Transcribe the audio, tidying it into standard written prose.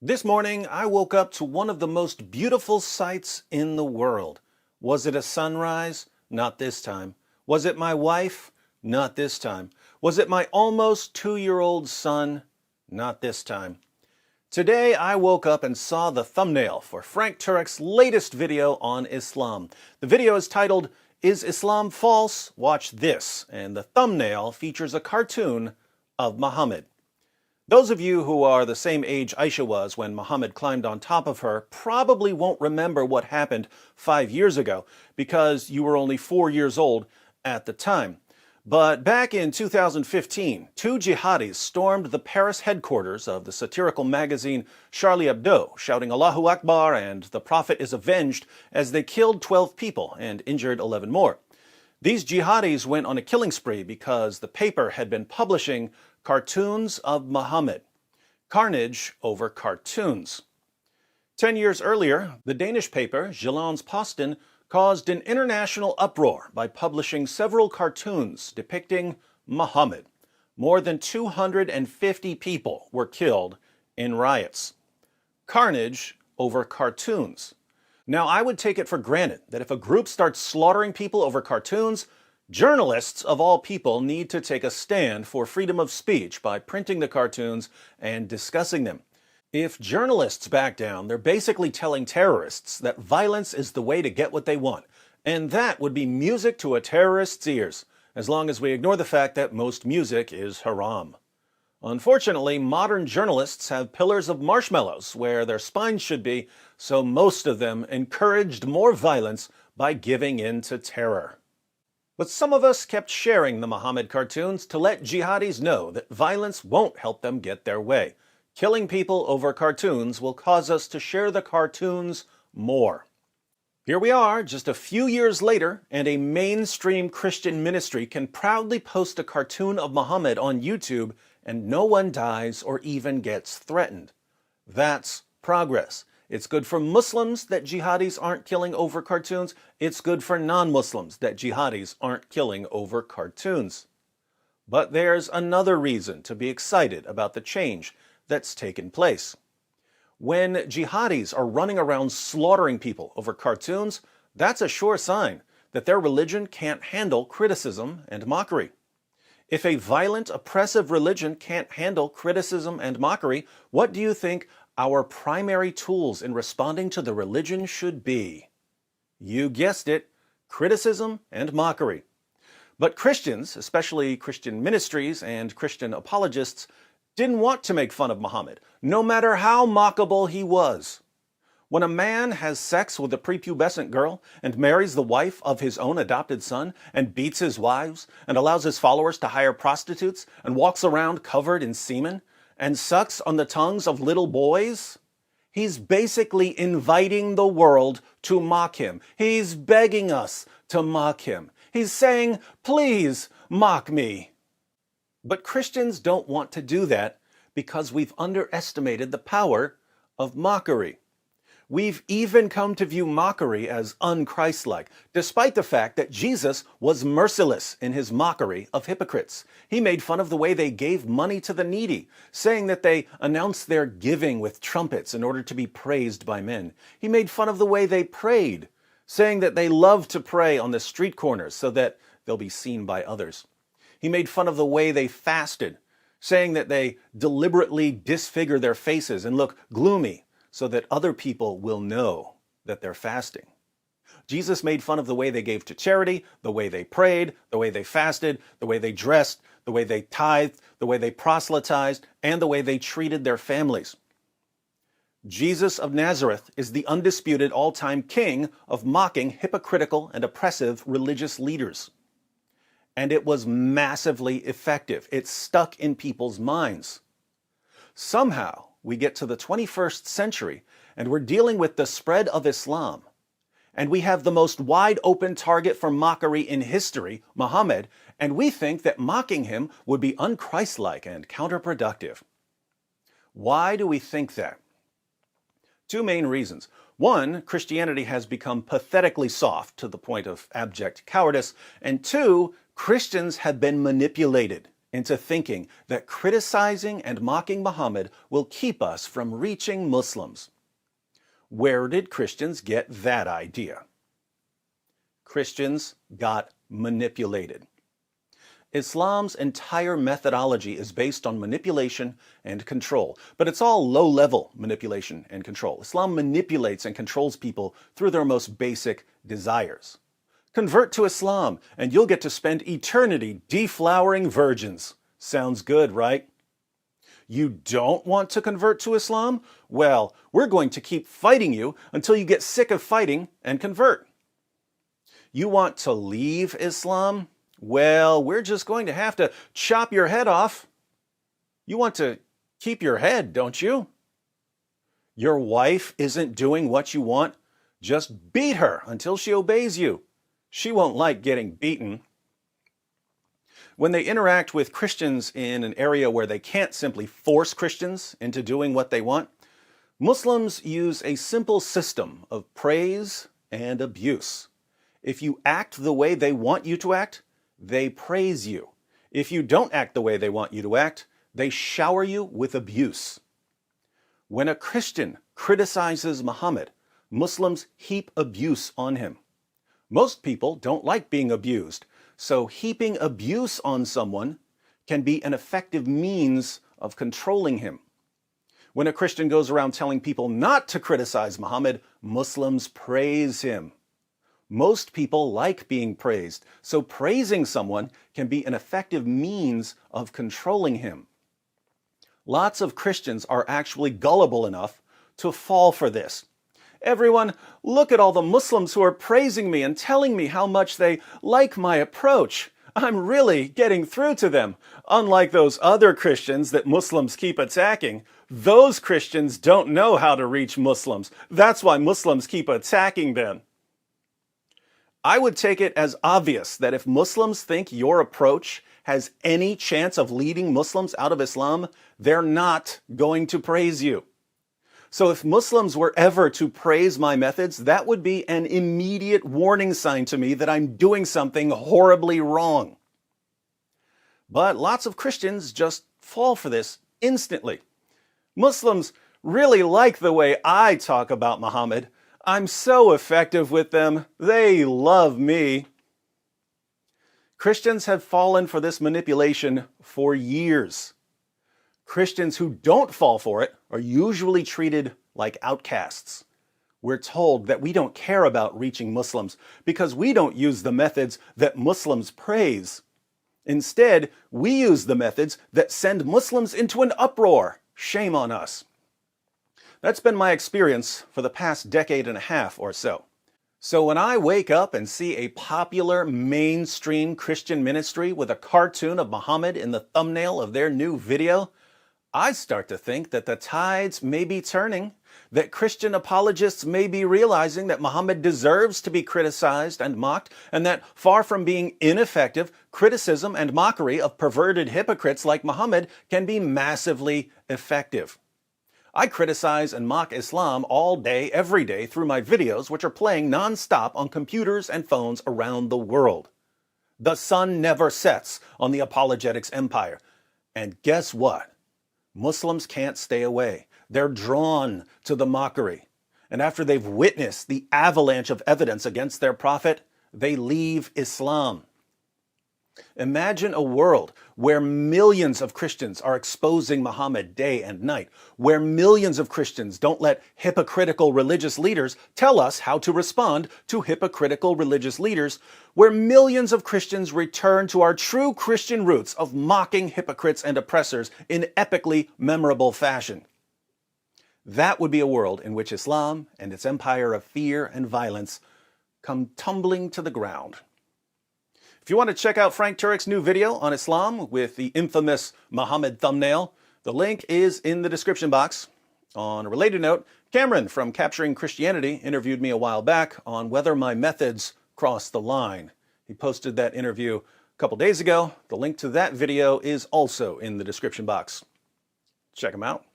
This morning, I woke up to one of the most beautiful sights in the world. Was it a sunrise? Not this time. Was it my wife? Not this time. Was it my almost 2-year-old son? Not this time. Today, I woke up and saw the thumbnail for Frank Turek's latest video on Islam. The video is titled, "Is Islam False? Watch This," and the thumbnail features a cartoon of Muhammad. Those of you who are the same age Aisha was when Muhammad climbed on top of her probably won't remember what happened 5 years ago because you were only 4 years old at the time. But back in 2015, two jihadis stormed the Paris headquarters of the satirical magazine Charlie Hebdo, shouting Allahu Akbar and the Prophet is avenged as they killed 12 people and injured 11 more. These jihadis went on a killing spree because the paper had been publishing cartoons of Muhammad. Carnage over cartoons. 10 years earlier, the Danish paper Jyllands-Posten caused an international uproar by publishing several cartoons depicting Muhammad. More than 250 people were killed in riots. Carnage over cartoons. Now, I would take it for granted that if a group starts slaughtering people over cartoons, journalists of all people need to take a stand for freedom of speech by printing the cartoons and discussing them. If journalists back down, they're basically telling terrorists that violence is the way to get what they want, and that would be music to a terrorist's ears, as long as we ignore the fact that most music is haram. Unfortunately, modern journalists have pillars of marshmallows where their spines should be, so most of them encouraged more violence by giving in to terror. But some of us kept sharing the Muhammad cartoons to let jihadis know that violence won't help them get their way. Killing people over cartoons will cause us to share the cartoons more. Here we are, just a few years later, and a mainstream Christian ministry can proudly post a cartoon of Muhammad on YouTube and no one dies or even gets threatened. That's progress. It's good for Muslims that jihadis aren't killing over cartoons. It's good for non-Muslims that jihadis aren't killing over cartoons. But there's another reason to be excited about the change that's taken place. When jihadis are running around slaughtering people over cartoons, that's a sure sign that their religion can't handle criticism and mockery. If a violent, oppressive religion can't handle criticism and mockery, what do you think our primary tools in responding to the religion should be? You guessed it, criticism and mockery. But Christians, especially Christian ministries and Christian apologists, didn't want to make fun of Muhammad, no matter how mockable he was. When a man has sex with a prepubescent girl and marries the wife of his own adopted son and beats his wives and allows his followers to hire prostitutes and walks around covered in semen and sucks on the tongues of little boys, he's basically inviting the world to mock him. He's begging us to mock him. He's saying, "Please mock me." But Christians don't want to do that because we've underestimated the power of mockery. We've even come to view mockery as unchristlike, despite the fact that Jesus was merciless in his mockery of hypocrites. He made fun of the way they gave money to the needy, saying that they announced their giving with trumpets in order to be praised by men. He made fun of the way they prayed, saying that they love to pray on the street corners so that they'll be seen by others. He made fun of the way they fasted, saying that they deliberately disfigure their faces and look gloomy so that other people will know that they're fasting. Jesus made fun of the way they gave to charity, the way they prayed, the way they fasted, the way they dressed, the way they tithed, the way they proselytized, and the way they treated their families. Jesus of Nazareth is the undisputed all-time king of mocking hypocritical and oppressive religious leaders. And it was massively effective. It stuck in people's minds. Somehow, we get to the 21st century, and we're dealing with the spread of Islam. And we have the most wide-open target for mockery in history, Muhammad, and we think that mocking him would be unchristlike and counterproductive. Why do we think that? Two main reasons. One, Christianity has become pathetically soft to the point of abject cowardice, and two, Christians have been manipulated into thinking that criticizing and mocking Muhammad will keep us from reaching Muslims. Where did Christians get that idea? Christians got manipulated. Islam's entire methodology is based on manipulation and control, but it's all low-level manipulation and control. Islam manipulates and controls people through their most basic desires. Convert to Islam, and you'll get to spend eternity deflowering virgins. Sounds good, right? You don't want to convert to Islam? Well, we're going to keep fighting you until you get sick of fighting and convert. You want to leave Islam? Well, we're just going to have to chop your head off. You want to keep your head, don't you? Your wife isn't doing what you want? Just beat her until she obeys you. She won't like getting beaten. When they interact with Christians in an area where they can't simply force Christians into doing what they want, Muslims use a simple system of praise and abuse. If you act the way they want you to act, they praise you. If you don't act the way they want you to act, they shower you with abuse. When a Christian criticizes Muhammad, Muslims heap abuse on him. Most people don't like being abused, so heaping abuse on someone can be an effective means of controlling him. When a Christian goes around telling people not to criticize Muhammad, Muslims praise him. Most people like being praised, so praising someone can be an effective means of controlling him. Lots of Christians are actually gullible enough to fall for this. Everyone, look at all the Muslims who are praising me and telling me how much they like my approach. I'm really getting through to them. Unlike those other Christians that Muslims keep attacking, those Christians don't know how to reach Muslims. That's why Muslims keep attacking them. I would take it as obvious that if Muslims think your approach has any chance of leading Muslims out of Islam, they're not going to praise you. So if Muslims were ever to praise my methods, that would be an immediate warning sign to me that I'm doing something horribly wrong. But lots of Christians just fall for this instantly. Muslims really like the way I talk about Muhammad. I'm so effective with them. They love me. Christians have fallen for this manipulation for years. Christians who don't fall for it are usually treated like outcasts. We're told that we don't care about reaching Muslims because we don't use the methods that Muslims praise. Instead, we use the methods that send Muslims into an uproar. Shame on us. That's been my experience for the past decade and a half or so. So when I wake up and see a popular mainstream Christian ministry with a cartoon of Muhammad in the thumbnail of their new video, I start to think that the tides may be turning, that Christian apologists may be realizing that Muhammad deserves to be criticized and mocked, and that far from being ineffective, criticism and mockery of perverted hypocrites like Muhammad can be massively effective. I criticize and mock Islam all day, every day through my videos, which are playing non-stop on computers and phones around the world. The sun never sets on the apologetics empire. And guess what? Muslims can't stay away. They're drawn to the mockery. And after they've witnessed the avalanche of evidence against their prophet, they leave Islam. Imagine a world where millions of Christians are exposing Muhammad day and night, where millions of Christians don't let hypocritical religious leaders tell us how to respond to hypocritical religious leaders, where millions of Christians return to our true Christian roots of mocking hypocrites and oppressors in epically memorable fashion. That would be a world in which Islam and its empire of fear and violence come tumbling to the ground. If you want to check out Frank Turek's new video on Islam with the infamous Muhammad thumbnail, the link is in the description box. On a related note, Cameron from Capturing Christianity interviewed me a while back on whether my methods cross the line. He posted that interview a couple days ago. The link to that video is also in the description box. Check him out.